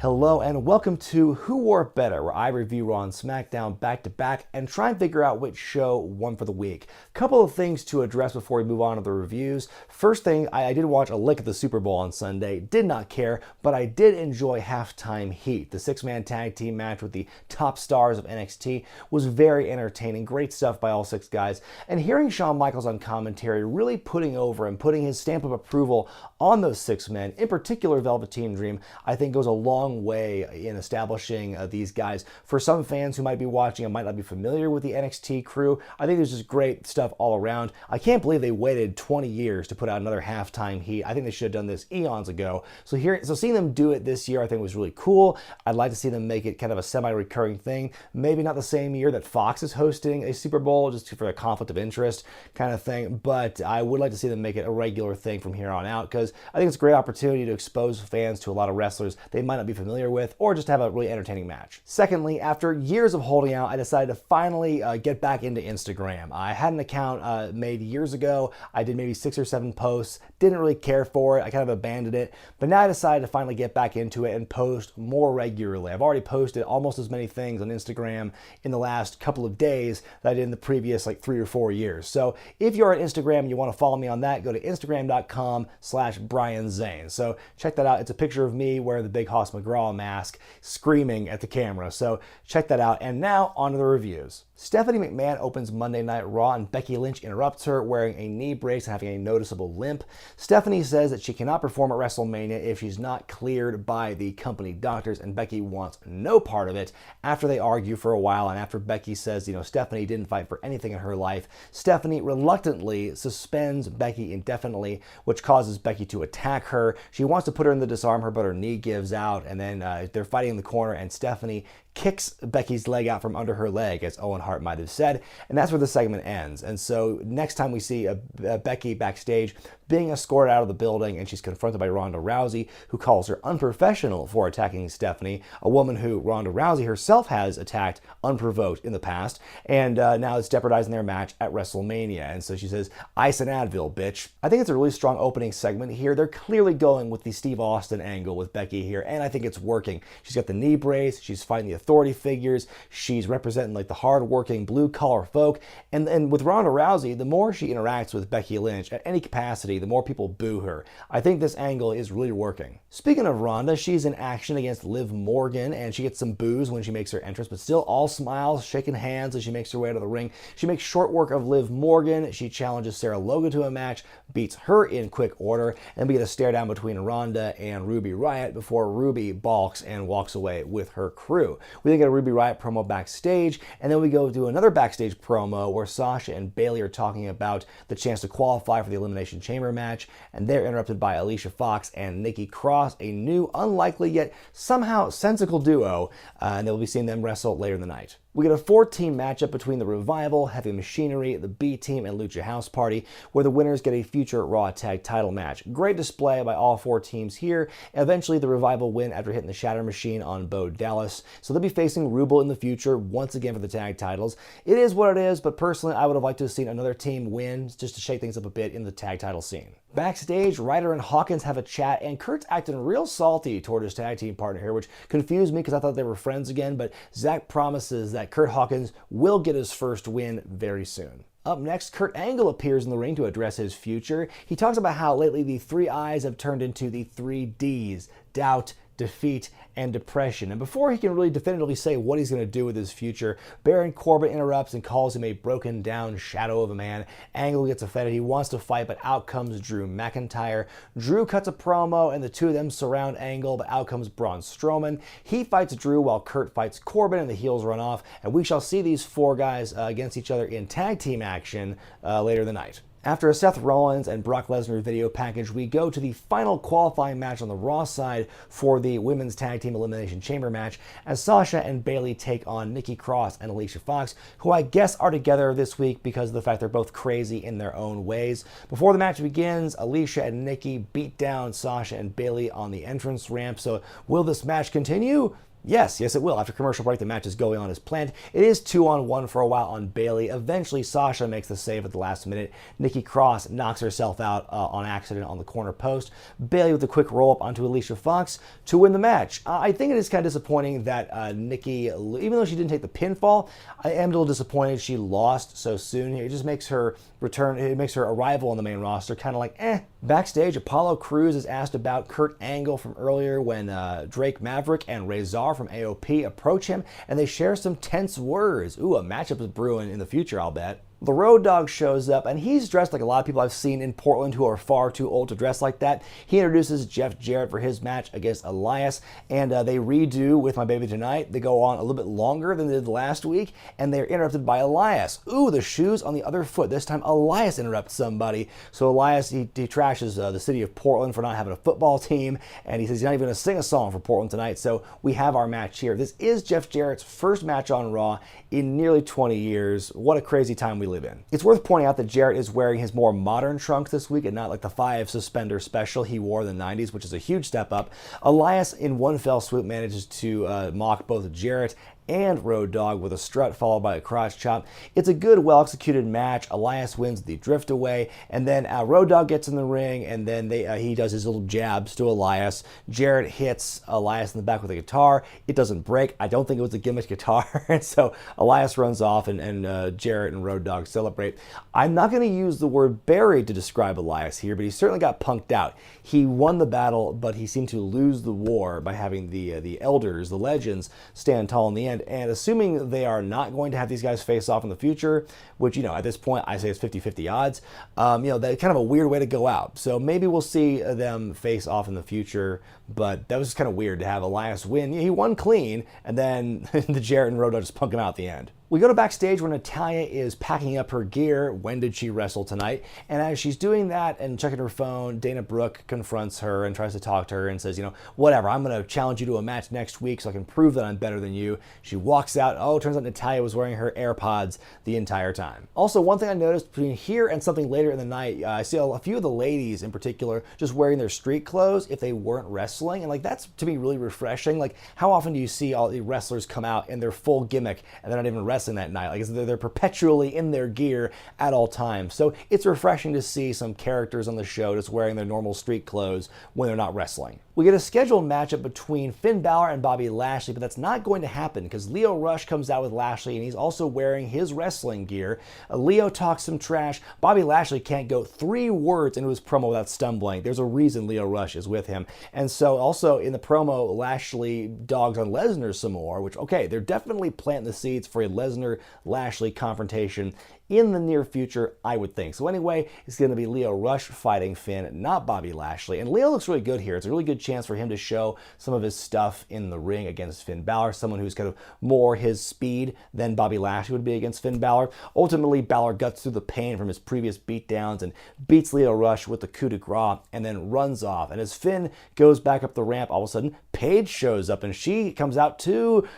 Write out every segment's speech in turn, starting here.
Hello and welcome to Who Wore It Better, where I review Raw and Smackdown back to back and try and figure out which show won for the week. Couple of things to address before we move on to the reviews. First thing, I did watch a lick of the Super Bowl on Sunday, did not care, but I did enjoy Halftime Heat. The six-man tag team match with the top stars of NXT was very entertaining, great stuff by all six guys, and hearing Shawn Michaels on commentary really putting over and putting his stamp of approval on those six men, in particular Velveteen Dream, I think goes a long way in establishing these guys. For some fans who might be watching and might not be familiar with the NXT crew, I think there's just great stuff all around. I can't believe they waited 20 years to put out another Halftime Heat. I think they should have done this eons ago. So seeing them do it this year, I think was really cool. I'd like to see them make it kind of a semi-recurring thing. Maybe not the same year that Fox is hosting a Super Bowl, just for a conflict of interest kind of thing, but I would like to see them make it a regular thing from here on out, because I think it's a great opportunity to expose fans to a lot of wrestlers they might not be familiar with, or just have a really entertaining match. Secondly, after years of holding out, I decided to finally get back into Instagram. I had an account made years ago. I did maybe 6 or 7 posts, didn't really care for it. I kind of abandoned it, but now I decided to finally get back into it and post more regularly. I've already posted almost as many things on Instagram in the last couple of days that I did in the previous 3 or 4 years. So if you're on Instagram and you want to follow me on that, go to instagram.com/Brian Zane. So check that out. It's a picture of me wearing the Big Hoss McGraw mask, screaming at the camera. So check that out. And now on to the reviews. Stephanie McMahon opens Monday Night Raw and Becky Lynch interrupts her wearing a knee brace and having a noticeable limp. Stephanie says that she cannot perform at WrestleMania if she's not cleared by the company doctors, and Becky wants no part of it. After they argue for a while and after Becky says, Stephanie didn't fight for anything in her life, Stephanie reluctantly suspends Becky indefinitely, which causes Becky to attack her. She wants to put her in the disarm her, but her knee gives out, and then they're fighting in the corner, and Stephanie kicks Becky's leg out from under her leg, as Owen Hart might have said, and that's where the segment ends. And so next time we see Becky backstage being escorted out of the building, and she's confronted by Ronda Rousey, who calls her unprofessional for attacking Stephanie, a woman who Ronda Rousey herself has attacked unprovoked in the past, and now is jeopardizing their match at WrestleMania. And so she says, "Ice and Advil, bitch." I think it's a really strong opening segment here. They're clearly going with the Steve Austin angle with Becky here, and I think it's working. She's got the knee brace, she's fighting the authority figures, she's representing the hard-working blue-collar folk, and with Ronda Rousey, the more she interacts with Becky Lynch at any capacity, the more people boo her. I think this angle is really working. Speaking of Ronda, she's in action against Liv Morgan, and she gets some boos when she makes her entrance, but still all smiles, shaking hands as she makes her way to the ring. She makes short work of Liv Morgan. She challenges Sarah Logan to a match, beats her in quick order, and we get a stare down between Ronda and Ruby Riott before Ruby balks and walks away with her crew. We then get a Ruby Riott promo backstage, and then we go to another backstage promo where Sasha and Bayley are talking about the chance to qualify for the Elimination Chamber match, and they're interrupted by Alicia Fox and Nikki Cross, a new, unlikely yet somehow sensical duo, and they'll be seeing them wrestle later in the night. We get a 4-team matchup between the Revival, Heavy Machinery, the B-Team, and Lucha House Party, where the winners get a future Raw Tag title match. Great display by all 4 teams here. Eventually, the Revival win after hitting the Shatter Machine on Bo Dallas, so they'll be facing Ruble in the future once again for the tag titles. It is what it is, but personally, I would have liked to have seen another team win just to shake things up a bit in the tag title scene. Backstage, Ryder and Hawkins have a chat, and Kurt's acting real salty toward his tag team partner here, which confused me because I thought they were friends again, but Zach promises that Kurt Hawkins will get his first win very soon. Up next, Kurt Angle appears in the ring to address his future. He talks about how lately the 3 I's have turned into the 3 D's: doubt, defeat, and depression. And before he can really definitively say what he's going to do with his future, Baron Corbin interrupts and calls him a broken down shadow of a man. Angle gets offended. He wants to fight, but out comes Drew McIntyre. Drew cuts a promo, and the two of them surround Angle, but out comes Braun Strowman. He fights Drew while Kurt fights Corbin, and the heels run off. And we shall see these 4 guys against each other in tag team action later in the night. After a Seth Rollins and Brock Lesnar video package, we go to the final qualifying match on the Raw side for the Women's Tag Team Elimination Chamber match, as Sasha and Bayley take on Nikki Cross and Alicia Fox, who I guess are together this week because of the fact they're both crazy in their own ways. Before the match begins, Alicia and Nikki beat down Sasha and Bayley on the entrance ramp, so will this match continue? Yes, it will. After commercial break, the match is going on as planned. It is 2-on-1 for a while on Bayley. Eventually, Sasha makes the save at the last minute. Nikki Cross knocks herself out on accident on the corner post. Bayley with a quick roll-up onto Alicia Fox to win the match. I think it is kind of disappointing that Nikki, even though she didn't take the pinfall, I am a little disappointed she lost so soon. It just makes her return, it makes her arrival on the main roster kind of like, eh. Backstage, Apollo Crews is asked about Kurt Angle from earlier when Drake Maverick and Razor from AOP approach him, and they share some tense words. Ooh, a matchup is brewing in the future, I'll bet. The Road Dogg shows up, and he's dressed like a lot of people I've seen in Portland who are far too old to dress like that. He introduces Jeff Jarrett for his match against Elias, and they redo With My Baby Tonight. They go on a little bit longer than they did last week, and they're interrupted by Elias. Ooh, the shoes on the other foot. This time Elias interrupts somebody. So Elias, he trashes the city of Portland for not having a football team, and he says he's not even going to sing a song for Portland tonight. So we have our match here. This is Jeff Jarrett's first match on Raw in nearly 20 years. What a crazy time we live in. It's worth pointing out that Jarrett is wearing his more modern trunks this week and not like the 5 suspender special he wore in the 90s, which is a huge step up. Elias, in one fell swoop, manages to mock both Jarrett and Road Dogg with a strut followed by a crotch chop. It's a good, well-executed match. Elias wins the drift away, and then Road Dogg gets in the ring, and then he does his little jabs to Elias. Jarrett hits Elias in the back with a guitar. It doesn't break. I don't think it was a gimmick guitar, and so Elias runs off, and Jarrett and Road Dogg celebrate. I'm not going to use the word buried to describe Elias here, but he certainly got punked out. He won the battle, but he seemed to lose the war by having the elders, the legends, stand tall in the end. And assuming they are not going to have these guys face off in the future, which, at this point I say it's 50-50 odds, that's kind of a weird way to go out. So maybe we'll see them face off in the future, but that was just kind of weird to have Elias win. He won clean, and then the Jarrett and Road Dogg just punk him out at the end. We go to backstage where Natalya is packing up her gear. When did she wrestle tonight? And as she's doing that and checking her phone, Dana Brooke confronts her and tries to talk to her and says, whatever, I'm going to challenge you to a match next week so I can prove that I'm better than you. She walks out. Oh, it turns out Natalya was wearing her AirPods the entire time. Also, one thing I noticed between here and something later in the night, I see a few of the ladies in particular just wearing their street clothes if they weren't wrestling. And that's to me really refreshing. How often do you see all the wrestlers come out in their full gimmick and they're not even wrestling that night? They're perpetually in their gear at all times. So it's refreshing to see some characters on the show just wearing their normal street clothes when they're not wrestling. We get a scheduled matchup between Finn Balor and Bobby Lashley, but that's not going to happen because Lio Rush comes out with Lashley and he's also wearing his wrestling gear. Lio talks some trash. Bobby Lashley can't go 3 words into his promo without stumbling. There's a reason Lio Rush is with him. And so also in the promo, Lashley dogs on Lesnar some more, which, okay, they're definitely planting the seeds for a Lesnar-Lashley confrontation in the near future, I would think. So anyway, it's going to be Lio Rush fighting Finn, not Bobby Lashley. And Lio looks really good here. It's a really good chance for him to show some of his stuff in the ring against Finn Balor, someone who's kind of more his speed than Bobby Lashley would be against Finn Balor. Ultimately, Balor guts through the pain from his previous beatdowns and beats Lio Rush with the coup de grace and then runs off. And as Finn goes back up the ramp, all of a sudden, Paige shows up and she comes out to,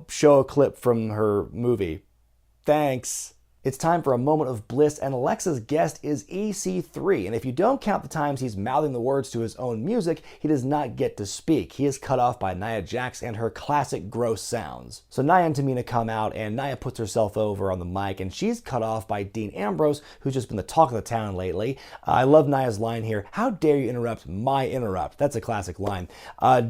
show a clip from her movie. Thanks. It's time for a moment of bliss, and Alexa's guest is EC3, and if you don't count the times he's mouthing the words to his own music, he does not get to speak. He is cut off by Nia Jax and her classic gross sounds. So Nia and Tamina come out, and Nia puts herself over on the mic, and she's cut off by Dean Ambrose, who's just been the talk of the town lately. I love Nia's line here, "How dare you interrupt my interrupt?" That's a classic line.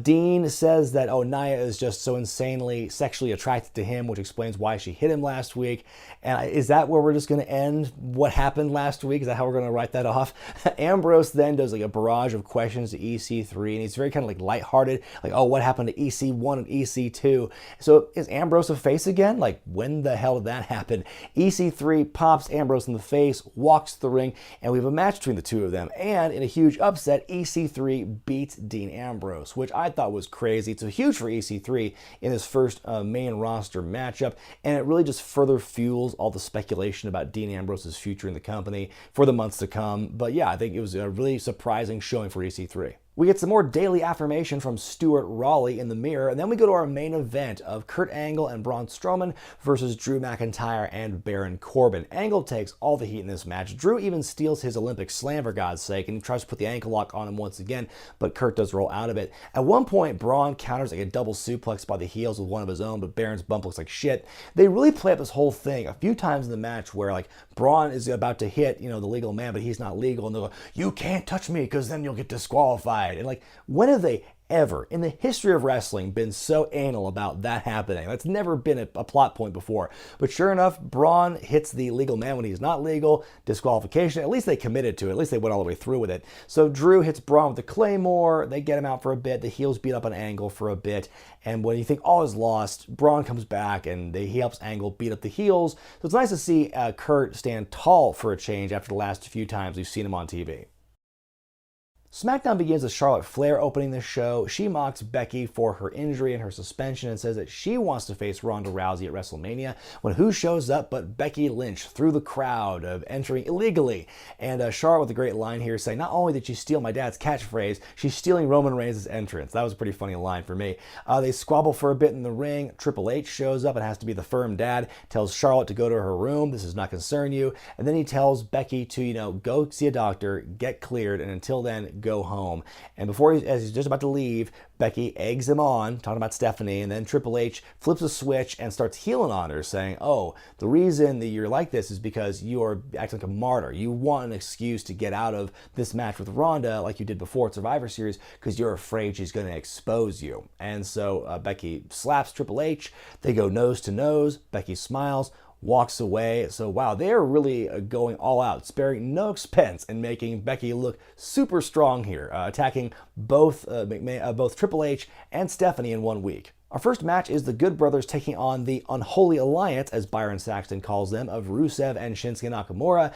Dean says that, Nia is just so insanely sexually attracted to him, which explains why she hit him last week. And is that where we're just going to end what happened last week? Is that how we're going to write that off? Ambrose then does a barrage of questions to EC3, and he's very kind of lighthearted, what happened to EC1 and EC2? So is Ambrose a face again? When the hell did that happen? EC3 pops Ambrose in the face, walks to the ring, and we have a match between the two of them. And in a huge upset, EC3 beats Dean Ambrose, which I thought was crazy. It's huge for EC3 in his first main roster matchup, and it really just further fuels all the speculation about Dean Ambrose's future in the company for the months to come. But yeah, I think it was a really surprising showing for EC3. We get some more daily affirmation from Stuart Raleigh in the mirror, and then we go to our main event of Kurt Angle and Braun Strowman versus Drew McIntyre and Baron Corbin. Angle takes all the heat in this match. Drew even steals his Olympic slam, for God's sake, and he tries to put the ankle lock on him once again, but Kurt does roll out of it. At one point, Braun counters like a double suplex by the heels with one of his own, but Baron's bump looks like shit. They really play up this whole thing a few times in the match where like Braun is about to hit, the legal man, but he's not legal, and they're like, you can't touch me because then you'll get disqualified. And like, when have they ever in the history of wrestling been so anal about that happening? That's never been a plot point before. But sure enough, Braun hits the legal man when he's not legal. Disqualification. At least they committed to it. At least they went all the way through with it. So Drew hits Braun with the Claymore. They get him out for a bit. The heels beat up on Angle for a bit. And when you think all is lost, Braun comes back and he helps Angle beat up the heels. So it's nice to see Kurt stand tall for a change after the last few times we've seen him on TV. Smackdown begins with Charlotte Flair opening the show. She mocks Becky for her injury and her suspension and says that she wants to face Ronda Rousey at WrestleMania, when who shows up but Becky Lynch through the crowd of entering illegally. And Charlotte with a great line here saying, not only did she steal my dad's catchphrase, she's stealing Roman Reigns' entrance. That was a pretty funny line for me. They squabble for a bit in the ring. Triple H shows up and has to be the firm dad, tells Charlotte to go to her room. This does not concern you. And then he tells Becky to, go see a doctor, get cleared, and until then, go home. And as he's just about to leave, Becky eggs him on, talking about Stephanie, and then Triple H flips a switch and starts healing on her, saying, oh, the reason that you're like this is because you're acting like a martyr. You want an excuse to get out of this match with Ronda like you did before at Survivor Series because you're afraid she's going to expose you. And so Becky slaps Triple H. They go nose to nose. Becky smiles, walks away. So wow, they're really going all out, sparing no expense and making Becky look super strong here, attacking both Triple H and Stephanie in 1 week. Our first match is the Good Brothers taking on the Unholy Alliance, as Byron Saxton calls them, of Rusev and Shinsuke Nakamura.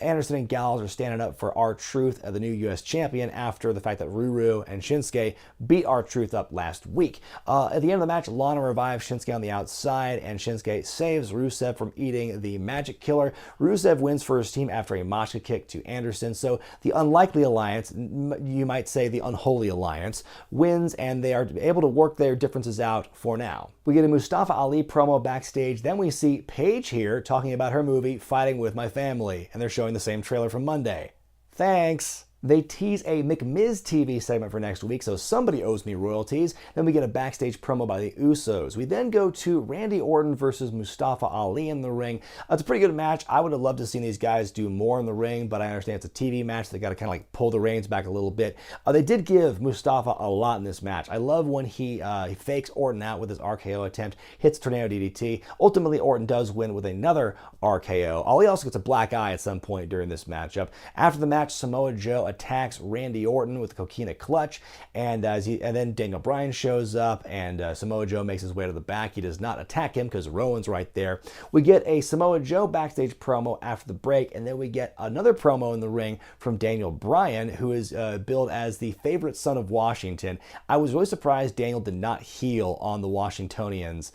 Anderson and Gallows are standing up for R-Truth, the new U.S. champion, after the fact that Ruru and Shinsuke beat R-Truth up last week. At the end of the match, Lana revives Shinsuke on the outside, and Shinsuke saves Rusev from eating the Magic Killer. Rusev wins for his team after a Machka kick to Anderson. So the Unlikely Alliance, you might say the Unholy Alliance, wins, and they are able to work their differences out for now. We get a Mustafa Ali promo backstage. Then we see Paige here talking about her movie Fighting With My Family, and they're showing the same trailer from Monday. Thanks. They tease a McMiz TV segment for next week, so somebody owes me royalties. Then we get a backstage promo by the Usos. We then go to Randy Orton versus Mustafa Ali in the ring. It's a pretty good match. I would have loved to see these guys do more in the ring, but I understand it's a TV match. They got to kind of like pull the reins back a little bit. They did give Mustafa a lot in this match. I love when he fakes Orton out with his RKO attempt, hits Tornado DDT. Ultimately, Orton does win with another RKO. Ali also gets a black eye at some point during this matchup. After the match, Samoa Joe attacks Randy Orton with the Coquina Clutch, and then Daniel Bryan shows up, and Samoa Joe makes his way to the back. He does not attack him because Rowan's right there. We get a Samoa Joe backstage promo after the break, and then we get another promo in the ring from Daniel Bryan, who is billed as the favorite son of Washington. I was really surprised Daniel did not heel on the Washingtonians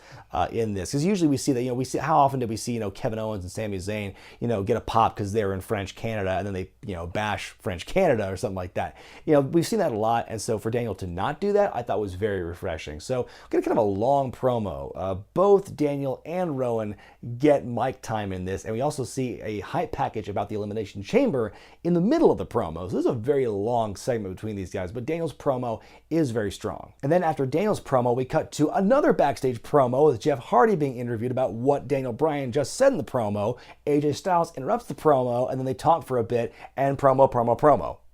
in this, because usually we see that, how often did we see Kevin Owens and Sami Zayn get a pop because they're in French Canada, and then they bash French Canada or something like that. We've seen that a lot, and so for Daniel to not do that, I thought was very refreshing. So we get kind of a long promo. Both Daniel and Rowan get mic time in this, and we also see a hype package about the Elimination Chamber in the middle of the promo. So this is a very long segment between these guys, but Daniel's promo is very strong. And then after Daniel's promo, we cut to another backstage promo with Jeff Hardy being interviewed about what Daniel Bryan just said in the promo. AJ Styles interrupts the promo, and then they talk for a bit, and promo.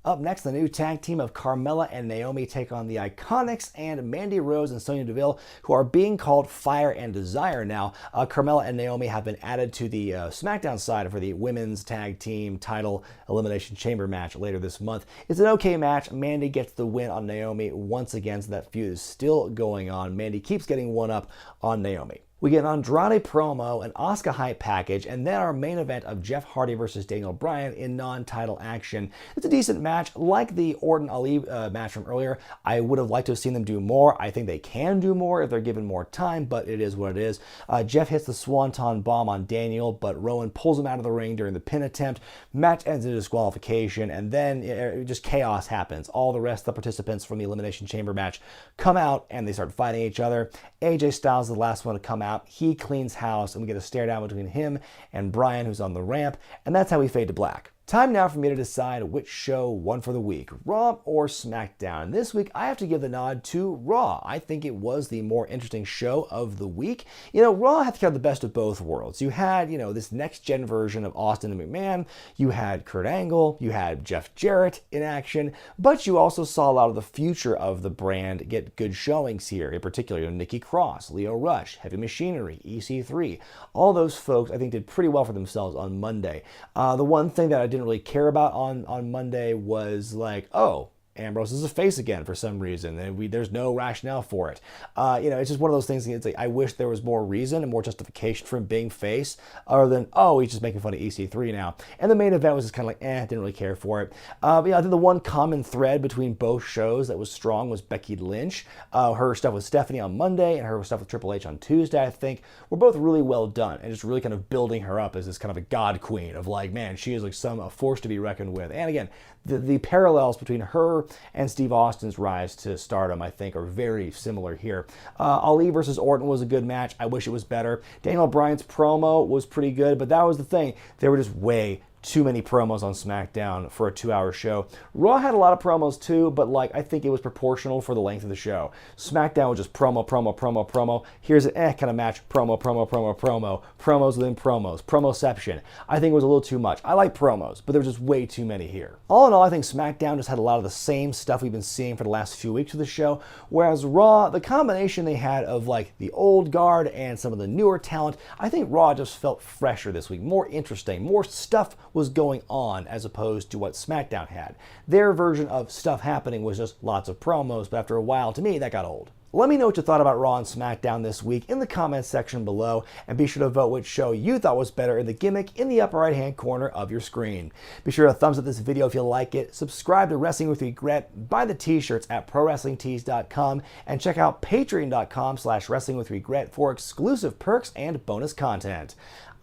Up next, the new tag team of Carmella and Naomi take on the Iconics and Mandy Rose and Sonya Deville, who are being called Fire and Desire now. Carmella and Naomi have been added to the SmackDown side for the women's tag team title Elimination Chamber match later this month. It's an okay match. Mandy gets the win on Naomi once again, so that feud is still going on. Mandy keeps getting one up on Naomi. We get an Andrade promo, an Asuka hype package, and then our main event of Jeff Hardy versus Daniel Bryan in non-title action. It's a decent match, like the Orton-Ali match from earlier. I would have liked to have seen them do more. I think they can do more if they're given more time, but it is what it is. Jeff hits the Swanton bomb on Daniel, but Rowan pulls him out of the ring during the pin attempt. Match ends in disqualification, and then just chaos happens. All the rest of the participants from the Elimination Chamber match come out, and they start fighting each other. AJ Styles is the last one to come out. He cleans house, and we get a stare down between him and Bryan, who's on the ramp, and that's how we fade to black. Time now for me to decide which show won for the week, Raw or SmackDown. This week, I have to give the nod to Raw. I think it was the more interesting show of the week. Raw had to have the best of both worlds. You had, this next-gen version of Austin and McMahon. You had Kurt Angle. You had Jeff Jarrett in action. But you also saw a lot of the future of the brand get good showings here. In particular, Nikki Cross, Lio Rush, Heavy Machinery, EC3. All those folks, I think, did pretty well for themselves on Monday. The one thing that I didn't really care about on Monday was like, oh, Ambrose is a face again for some reason, and there's no rationale for it. It's just one of those things. It's like I wish there was more reason and more justification for him being face, other than he's just making fun of EC3 now. And the main event was just kind of like, didn't really care for it. I think the one common thread between both shows that was strong was Becky Lynch. Her stuff with Stephanie on Monday and her stuff with Triple H on Tuesday, I think, were both really well done, and just really kind of building her up as this kind of a god queen of like, man, she is like a force to be reckoned with. And again, the parallels between her and Steve Austin's rise to stardom, I think, are very similar here. Ali versus Orton was a good match. I wish it was better. Daniel Bryan's promo was pretty good, but that was the thing. They were just way too many promos on SmackDown for a 2-hour show. Raw had a lot of promos too, but I think it was proportional for the length of the show. SmackDown was just promo. Here's an kind of match, promo. Promos within promos. Promoception. I think it was a little too much. I like promos, but there was just way too many here. All in all, I think SmackDown just had a lot of the same stuff we've been seeing for the last few weeks of the show, whereas Raw, the combination they had of the old guard and some of the newer talent, I think Raw just felt fresher this week, more interesting, more stuff was going on as opposed to what SmackDown had. Their version of stuff happening was just lots of promos, but after a while, to me, that got old. Let me know what you thought about Raw and SmackDown this week in the comments section below, and be sure to vote which show you thought was better in the gimmick in the upper right hand corner of your screen. Be sure to thumbs up this video if you like it, subscribe to Wrestling with Regret, buy the t-shirts at ProWrestlingTees.com, and check out Patreon.com/WrestlingWithRegret for exclusive perks and bonus content.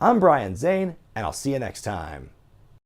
I'm Brian Zane, and I'll see you next time.